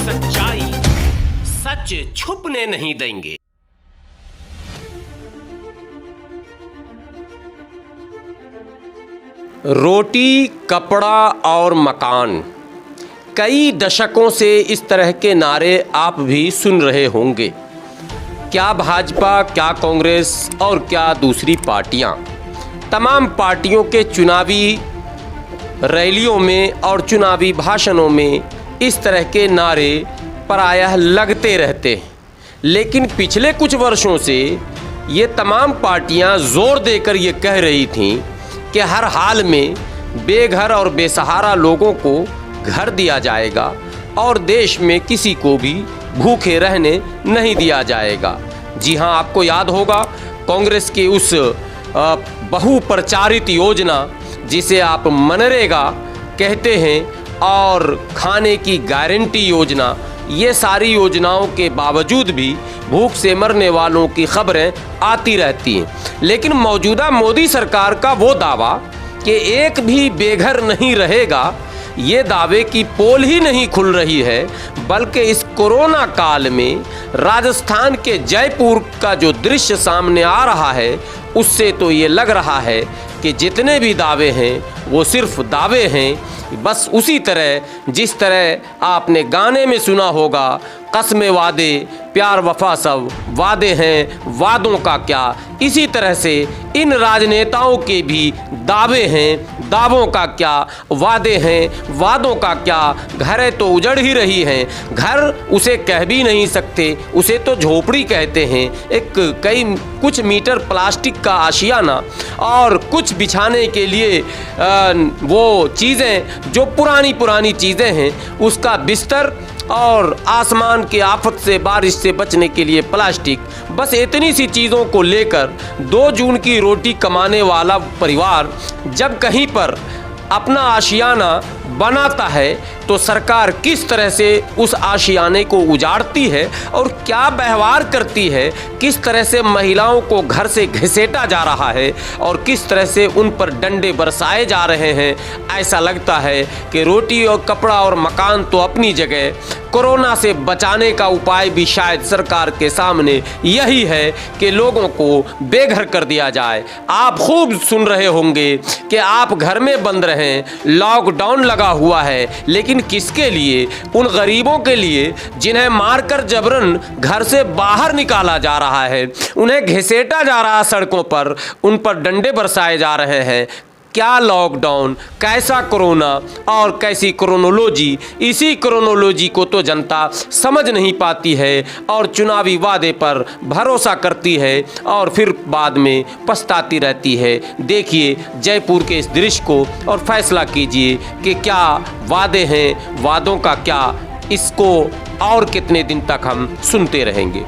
सच्चाई सच छुपने नहीं देंगे। रोटी, कपड़ा और मकान, कई दशकों से इस तरह के नारे आप भी सुन रहे होंगे। क्या भाजपा, क्या कांग्रेस और क्या दूसरी पार्टियां, तमाम पार्टियों के चुनावी रैलियों में और चुनावी भाषणों में इस तरह के नारे प्रायः लगते रहते हैं। लेकिन पिछले कुछ वर्षों से ये तमाम पार्टियां जोर देकर ये कह रही थीं कि हर हाल में बेघर और बेसहारा लोगों को घर दिया जाएगा और देश में किसी को भी भूखे रहने नहीं दिया जाएगा। जी हाँ, आपको याद होगा कांग्रेस की उस बहुप्रचारित योजना जिसे आप मनरेगा कहते हैं और खाने की गारंटी योजना, ये सारी योजनाओं के बावजूद भी भूख से मरने वालों की खबरें आती रहती हैं। लेकिन मौजूदा मोदी सरकार का वो दावा कि एक भी बेघर नहीं रहेगा, ये दावे की पोल ही नहीं खुल रही है, बल्कि इस कोरोना काल में राजस्थान के जयपुर का जो दृश्य सामने आ रहा है उससे तो ये लग रहा है कि जितने भी दावे हैं वो सिर्फ दावे हैं। बस उसी तरह जिस तरह आपने गाने में सुना होगा, कसमें वादे प्यार वफा सब वादे हैं, वादों का क्या, इसी तरह से इन राजनेताओं के भी दावे हैं, दावों का क्या, वादे हैं, वादों का क्या। घरें तो उजड़ ही रही हैं, घर उसे कह भी नहीं सकते, उसे तो झोपड़ी कहते हैं। एक कुछ मीटर प्लास्टिक का आशियाना और कुछ बिछाने के लिए वो चीज़ें जो पुरानी चीज़ें हैं, उसका बिस्तर और आसमान के आफत से, बारिश से बचने के लिए प्लास्टिक। बस इतनी सी चीज़ों को लेकर 2 जून की रोटी कमाने वाला परिवार जब कहीं पर अपना आशियाना बनाता है तो सरकार किस तरह से उस आशियाने को उजाड़ती है और क्या व्यवहार करती है, किस तरह से महिलाओं को घर से घसीटा जा रहा है और किस तरह से उन पर डंडे बरसाए जा रहे हैं। ऐसा लगता है कि रोटी और कपड़ा और मकान तो अपनी जगह, कोरोना से बचाने का उपाय भी शायद सरकार के सामने यही है कि लोगों को बेघर कर दिया जाए। आप खूब सुन रहे होंगे कि आप घर में बंद रहें, लॉकडाउन लगा हुआ है, लेकिन किसके लिए? उन गरीबों के लिए जिन्हें मारकर जबरन घर से बाहर निकाला जा रहा है, उन्हें घसीटा जा रहा है सड़कों पर, उन पर डंडे बरसाए जा रहे हैं। क्या लॉकडाउन, कैसा कोरोना और कैसी क्रोनोलॉजी, इसी क्रोनोलॉजी को तो जनता समझ नहीं पाती है और चुनावी वादे पर भरोसा करती है और फिर बाद में पछताती रहती है। देखिए जयपुर के इस दृश्य को और फैसला कीजिए कि क्या वादे हैं, वादों का क्या, इसको और कितने दिन तक हम सुनते रहेंगे।